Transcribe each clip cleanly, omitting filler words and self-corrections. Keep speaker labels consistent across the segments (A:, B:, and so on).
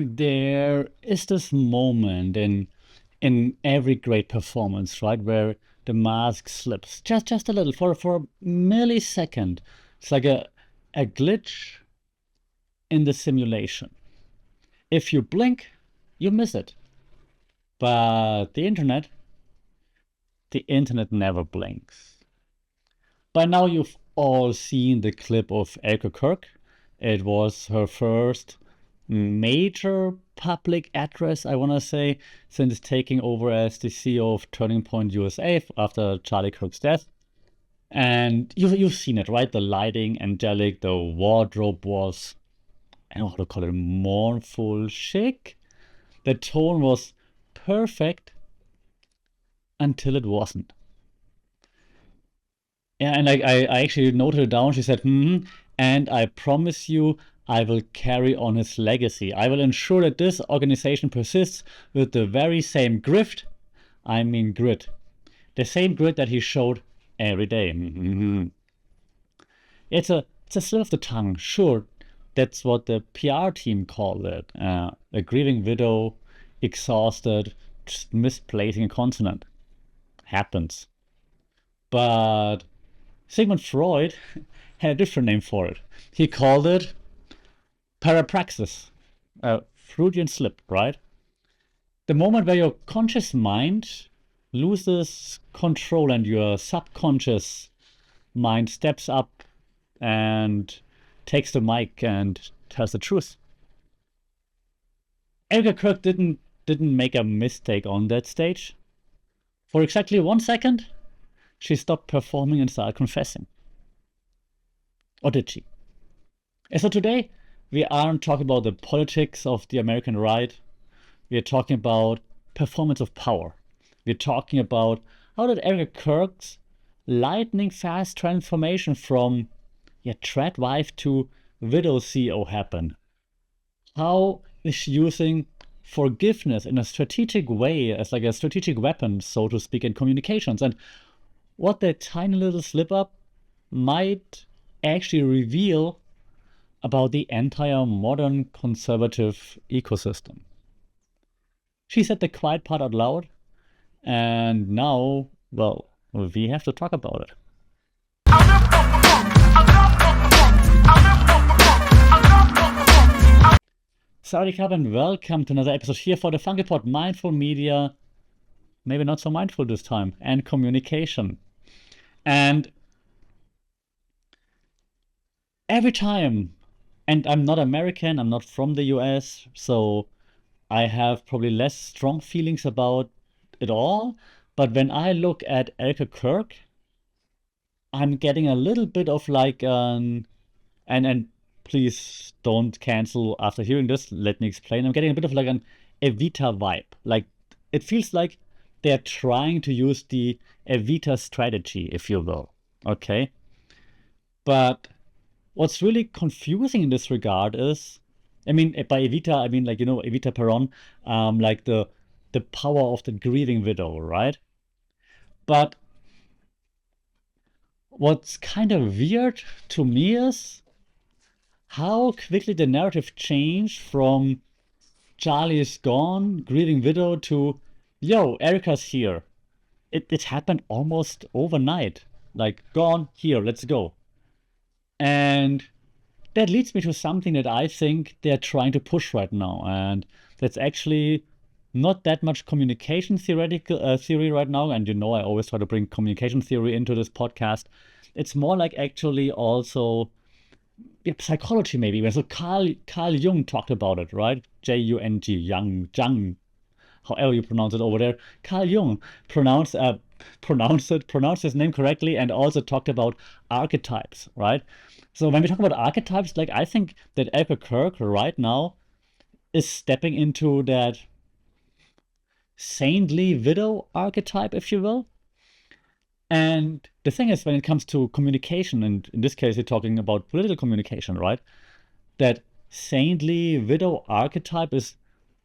A: There is this moment in every great performance, right, where the mask slips just a little for a millisecond. It's like a glitch in the simulation. If you blink, you miss it. But the internet never blinks. By now, you've all seen the clip of Erika Kirk. It was her first major public address, I want to say, since taking over as the CEO of Turning Point USA after Charlie Kirk's death. And you've seen it, right? The lighting, angelic, the wardrobe was, I don't know how to call it, mournful, chic. The tone was perfect until it wasn't. Yeah, and I actually noted it down. She said, and I promise you, I will carry on his legacy. I will ensure that this organization persists with the very same grift, I mean grit, the same grit that he showed every day. It's a slip of the tongue, sure. That's what the PR team called it. A grieving widow, exhausted, just misplacing a consonant. Happens. But Sigmund Freud had a different name for it. He called it Parapraxis, a Freudian slip, right? The moment where your conscious mind loses control and your subconscious mind steps up and takes the mic and tells the truth. Erika Kirk didn't make a mistake on that stage. For exactly 1 second, she stopped performing and started confessing. Or did she? And so today, we aren't talking about the politics of the American right. We are talking about performance of power. We're talking about how did Erika Kirk's lightning fast transformation from trad wife to widow CEO happen? How is she using forgiveness in a strategic way as like a strategic weapon, so to speak, in communications? And what that tiny little slip up might actually reveal about the entire modern conservative ecosystem. She said the quiet part out loud, and now, well, we have to talk about it. Saudi Club, and welcome to another episode here for the Funky Pod Mindful Media. Maybe not so mindful this time, and communication. And every time, and I'm not American, I'm not from the US, so I have probably less strong feelings about it all. But when I look at Erika Kirk, I'm getting a little bit of like and please don't cancel after hearing this. Let me explain. I'm getting a bit of like an Evita vibe. Like it feels like they're trying to use the Evita strategy, if you will. Okay. But what's really confusing in this regard is, I mean, by Evita, I mean like, Evita Perón, like the power of the grieving widow, right? But what's kind of weird to me is how quickly the narrative changed from Charlie is gone, grieving widow, to, yo, Erika's here. It happened almost overnight. Like, gone, here, let's go. And that leads me to something that I think they're trying to push right now. And that's actually not that much communication theory right now. And I always try to bring communication theory into this podcast. It's more like actually also psychology, maybe. So Carl Jung talked about it, right? Jung, Jung, however you pronounce it over there. Carl Jung pronounced his name correctly, and also talked about archetypes, right? So when we talk about archetypes, like I think that Erika Kirk right now is stepping into that saintly widow archetype, if you will. And the thing is, when it comes to communication, and in this case, you're talking about political communication, right? That saintly widow archetype is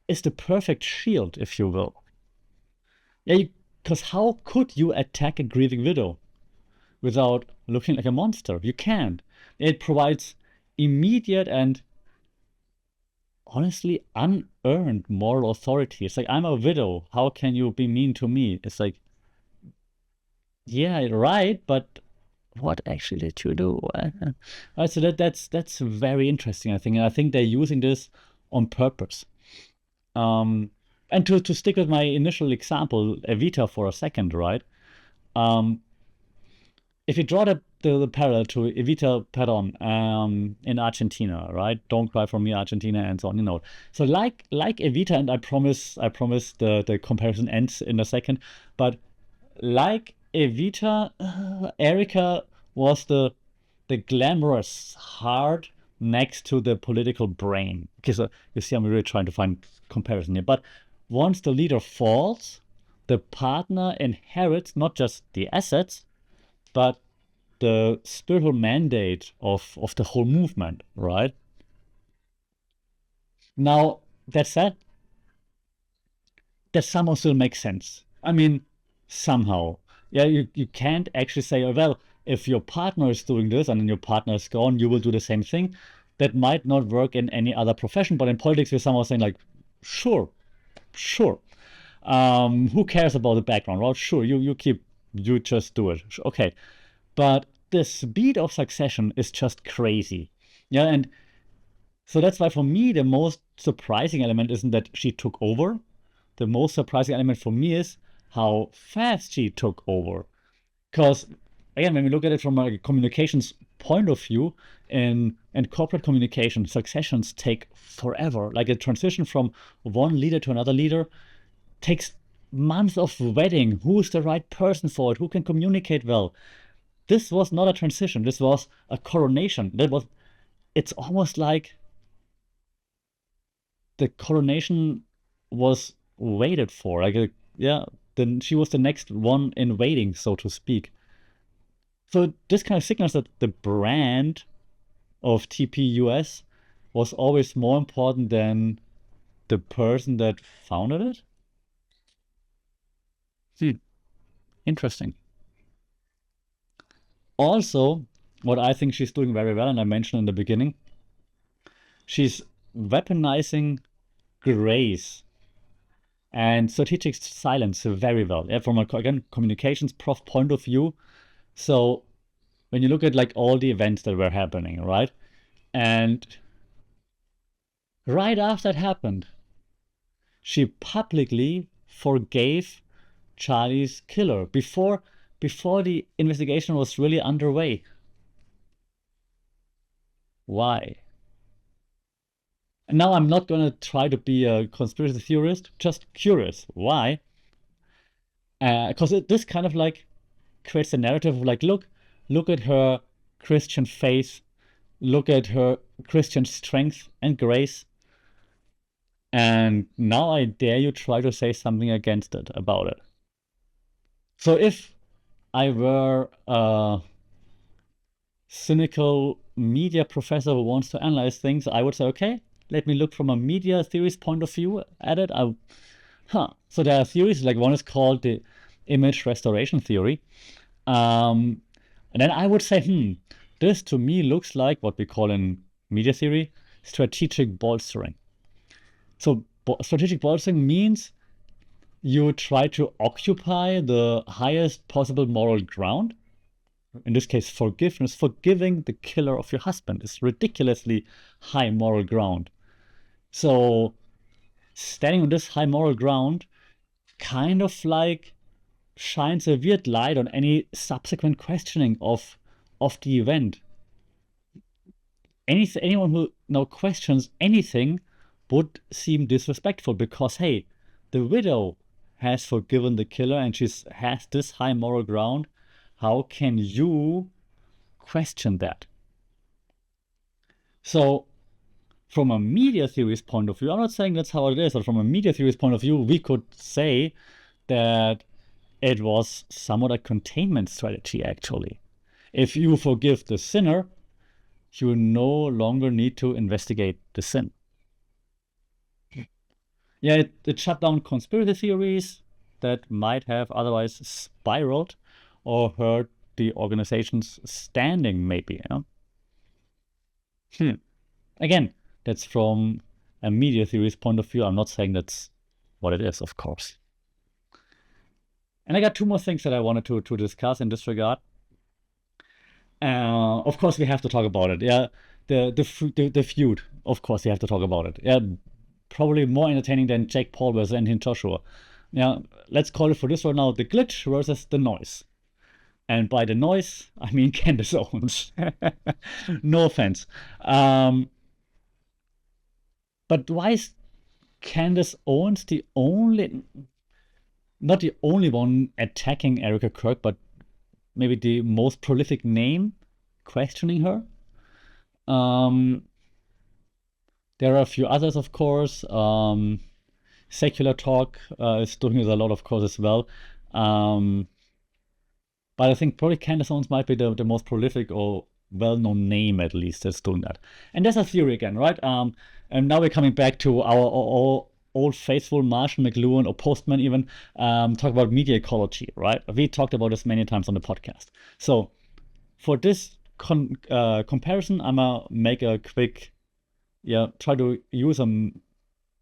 A: the perfect shield, if you will. Yeah, because how could you attack a grieving widow without looking like a monster? You can't. It provides immediate and honestly unearned moral authority. It's like, I'm a widow. How can you be mean to me? It's like, yeah, right, but what actually did you do? So that's very interesting, I think. And I think they're using this on purpose. Um, and to stick with my initial example, Evita for a second, right? Um, if you draw the parallel to Evita Perón in Argentina, right? Don't cry for me, Argentina, and so on, you know. So like Evita, and I promise the comparison ends in a second, but like Evita, Erika was the glamorous heart next to the political brain. Because you see, I'm really trying to find comparison here. But once the leader falls, the partner inherits not just the assets, but the spiritual mandate of the whole movement, right? Now, that said, that somehow still makes sense. I mean, somehow. Yeah, you can't actually say, oh, well, if your partner is doing this and then your partner is gone, you will do the same thing. That might not work in any other profession, but in politics, we're somehow saying, like, sure, sure. Who cares about the background? Well, sure, you just do it. Okay. But the speed of succession is just crazy. Yeah, and so that's why for me, the most surprising element isn't that she took over. The most surprising element for me is how fast she took over. Because again, when we look at it from a communications point of view, in corporate communication, successions take forever. Like a transition from one leader to another leader takes months of vetting. Who's the right person for it? Who can communicate well? This was not a transition. This was a coronation. It's almost like the coronation was waited for. Yeah, then she was the next one in waiting, so to speak. So this kind of signals that the brand of TPUS was always more important than the person that founded it. Interesting. Also, what I think she's doing very well, and I mentioned in the beginning, she's weaponizing grace and strategic silence very well. Yeah, from a again communications prof point of view. So when you look at like all the events that were happening, right? And right after it happened, she publicly forgave Charlie's killer before the investigation was really underway. Why? And now I'm not gonna try to be a conspiracy theorist, just curious. Why? Because this kind of like creates a narrative of like, look at her Christian faith, look at her Christian strength and grace, and now I dare you try to say something against it about it. So if I were a cynical media professor who wants to analyze things, I would say, okay, let me look from a media theorist point of view at it. So there are theories, like one is called the image restoration theory. And then I would say, this to me looks like what we call in media theory strategic bolstering. So strategic bolstering means you try to occupy the highest possible moral ground. In this case, forgiveness. Forgiving the killer of your husband is ridiculously high moral ground. So standing on this high moral ground kind of like shines a weird light on any subsequent questioning of the event. Anyone who now questions anything would seem disrespectful because, hey, the widow has forgiven the killer and she has this high moral ground. How can you question that? So from a media theorist point of view, I'm not saying that's how it is, but from a media theorist point of view, we could say that it was somewhat a containment strategy, actually. If you forgive the sinner, you no longer need to investigate the sin. Yeah, it shut down conspiracy theories that might have otherwise spiraled or hurt the organization's standing, maybe. Again, that's from a media theories point of view. I'm not saying that's what it is, of course. And I got two more things that I wanted to discuss in this regard. Of course, we have to talk about it. Yeah, the feud. Of course, we have to talk about it. Yeah, probably more entertaining than Jake Paul versus Anthony Joshua. Yeah, let's call it for this right now: the glitch versus the noise. And by the noise, I mean Candace Owens. No offense. But why is Candace Owens not the only one attacking Erika Kirk, but maybe the most prolific name questioning her? There are a few others, of course. Secular Talk is doing it a lot, of course, as well. But I think probably Candace Owens might be the most prolific or well-known name, at least, that's doing that. And there's a theory again, right? And now we're coming back to our old faithful Marshall McLuhan, or Postman even, talk about media ecology, right? We talked about this many times on the podcast. So for this comparison, I'm gonna make a quick, try to use an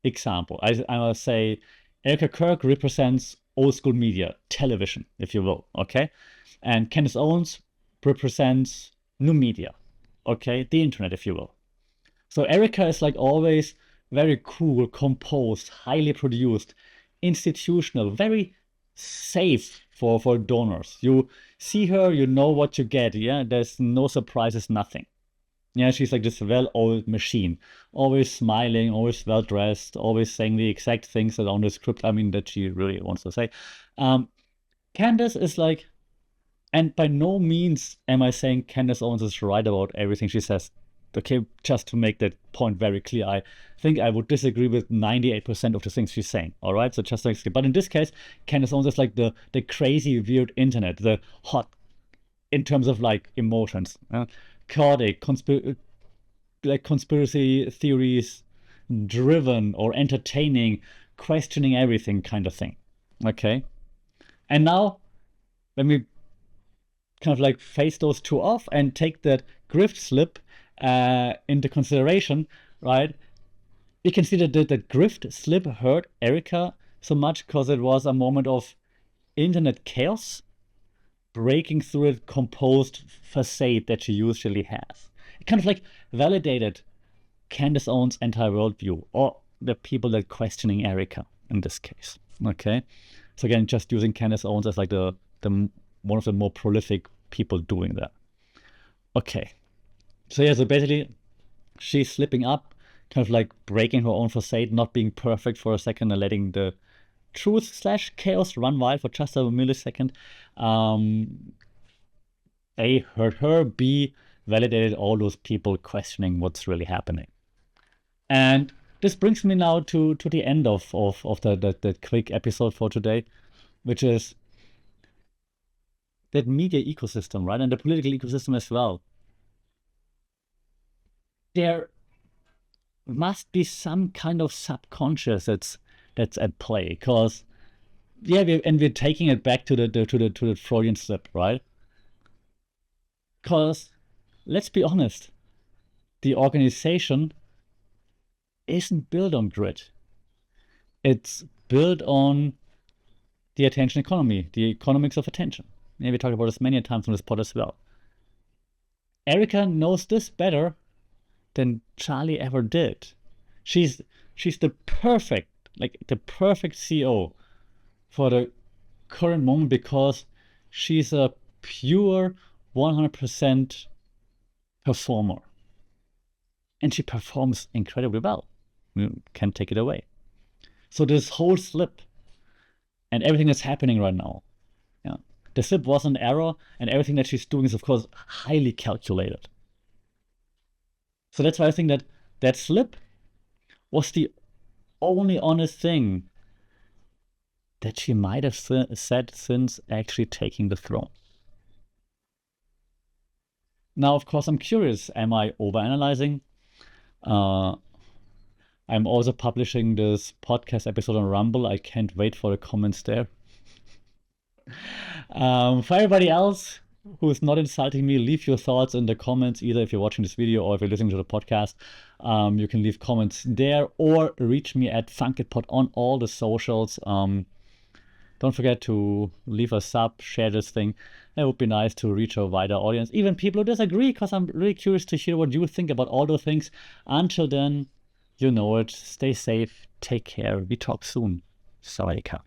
A: example. I'm gonna say Erika Kirk represents old school media, television, if you will, okay? And Candace Owens represents new media, okay? The internet, if you will. So Erika is like always very cool, composed, highly produced, institutional, very safe for donors. You see her, you know what you get, yeah? There's no surprises, nothing. Yeah, she's like this well-oiled machine, always smiling, always well-dressed, always saying the exact things that are on the script, I mean, that she really wants to say. Candace is like, and by no means am I saying Candace Owens is right about everything she says. Okay, just to make that point very clear, I think I would disagree with 98% of the things she's saying, all right? So just like, but in this case, Candace Owens is like the crazy, weird internet, the hot, in terms of like emotions, chaotic, conspiracy theories driven or entertaining, questioning everything kind of thing, okay? And now, when we kind of like face those two off and take that Grift slip into consideration, right? We can see that the Grift slip hurt Erika so much because it was a moment of internet chaos breaking through a composed facade that she usually has. It kind of like validated Candace Owens' entire worldview, or the people that are questioning Erika in this case. Okay, so again, just using Candace Owens as like the one of the more prolific people doing that. Okay, so yeah, so basically she's slipping up, kind of like breaking her own facade, not being perfect for a second and letting the truth/chaos run wild for just a millisecond. A, hurt her, B, validated all those people questioning what's really happening. And this brings me now to the end of the quick episode for today, which is that media ecosystem, right? And the political ecosystem as well. There must be some kind of subconscious that's at play, because we're taking it back to the Freudian slip, right? Because let's be honest, the organization isn't built on grit. It's built on the attention economy, the economics of attention. We talked about this many times on this pod as well. Erika knows this better than Charlie ever did. She's the perfect CEO for the current moment, because she's a pure 100% performer. And she performs incredibly well. You can't take it away. So this whole slip and everything that's happening right now, the slip was an error, and everything that she's doing is, of course, highly calculated. So that's why I think that slip was the only honest thing that she might have said since actually taking the throne. Now, of course, I'm curious, am I overanalyzing? I'm also publishing this podcast episode on Rumble. I can't wait for the comments there. For everybody else, who is not insulting me, leave your thoughts in the comments, either if you're watching this video or if you're listening to the podcast. You can leave comments there or reach me at funkitpod on all the socials. Don't forget to leave a sub, share this thing. It would be nice to reach a wider audience, even people who disagree, because I'm really curious to hear what you think about all those things. Until then, you know it. Stay safe. Take care. We talk soon. So, Erika.